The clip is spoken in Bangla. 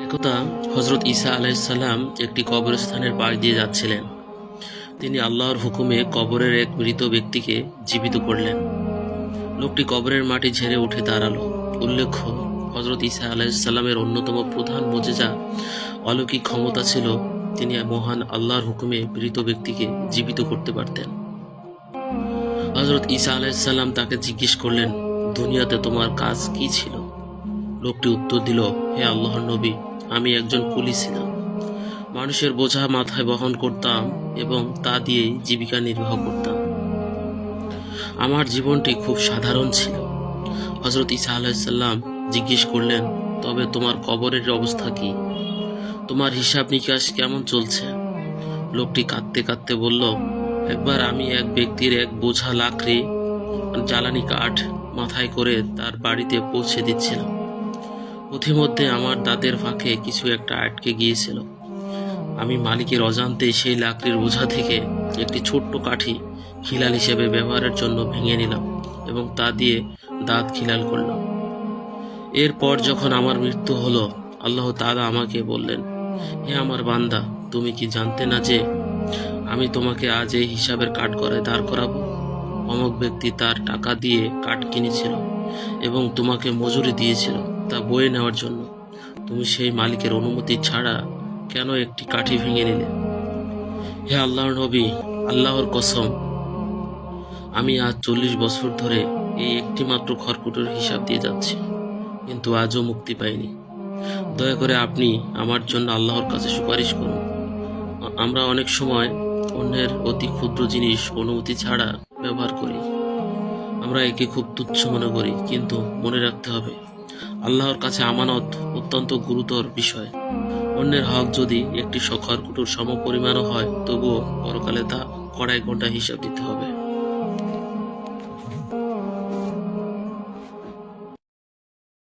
একদা হযরত ঈসা আলাইহিস সালাম একটি কবরস্থানের পাশ দিয়ে যাচ্ছিলেন। তিনি আল্লাহর হুকুমে কবরের এক মৃত ব্যক্তিকে জীবিত করলেন। লোকটি কবরের মাটি ঝেড়ে উঠে দাঁড়ালো। উল্লেখ্য, হযরত ঈসা আলাইহিস সালামের অন্যতম প্রধান মুজিজা অলৌকিক ক্ষমতা ছিল তিনি মহান আল্লাহর হুকুমে মৃত ব্যক্তিকে জীবিত করতে পারতেন। হযরত ঈসা আলাইহিস সালাম তাকে জিজ্ঞেস করলেন, দুনিয়াতে তোমার কাজ কি ছিল? লোকটি উত্তর দিল, হে আল্লাহর নবী, আমি একজন কুলি ছিলাম। মানুষের বোঝা মাথায় বহন করতাম এবং তা দিয়েই জীবিকা নির্বাহ করতাম। আমার জীবনটি খুব সাধারণ ছিল। হযরত ঈসা আলাইহিস সালাম জিজ্ঞেস করলেন, তবে তোমার কবরের অবস্থা কি? তোমার হিসাব নিকাশ কেমন চলছে? লোকটি কাঁদতে কাঁদতে বলল, একবার আমি এক ব্যক্তির এক বোঝা লাকড়ি জ্বালানি কাঠ মাথায় করে তার বাড়িতে পৌঁছে দিচ্ছিলাম। পথিমধ্যে আমার দাঁতের ফাঁকে কিছু একটা আটকে গিয়েছিল। আমি মালিকের অজান্তে সেই লাকড়ির বোঝা থেকে একটি ছোট্ট কাঠি খিলাল হিসেবে ব্যবহারের জন্য ভেঙে নিলাম এবং তা দিয়ে দাঁত খিলাল করলাম। এরপর যখন আমার মৃত্যু হলো, আল্লাহ তাআলা আমাকে বললেন, হে আমার বান্দা, তুমি কি জানতে না যে আমি তোমাকে আজ এই হিসাবের কাঠগড়ায় দাঁড় করাবো? অমুক ব্যক্তি তার টাকা দিয়ে কাঠ কিনেছিল এবং তোমাকে মজুরি দিয়েছিল তা বয়ে নেওয়ার জন্য। তুমি সেই মালিকের অনুমতি ছাড়া কেন একটি কাঠি ভেঙে নিলে? হে আল্লাহর নবী, আল্লাহর কসম, আমি আজ 40 বছর ধরে এই একটি মাত্র খড়কুটোর হিসাব দিয়ে যাচ্ছি, কিন্তু আজও মুক্তি পাইনি। দয়া করে আপনি আমার জন্য আল্লাহর কাছে সুপারিশ করুন। আমরা অনেক সময় অন্যের অতি ক্ষুদ্র জিনিস অনুমতি ছাড়া ব্যবহার করি। আমরা একে খুব তুচ্ছ মনে করি, কিন্তু মনে রাখতে হবে, আল্লাহর কাছে আমানত অত্যন্ত গুরুতর বিষয়। অন্যের হক যদি একটি খড়কুটোর সমপরিমাণও হয়, তবুও পরকালে তা কড়াই ঘন্টা হিসাব দিতে হবে।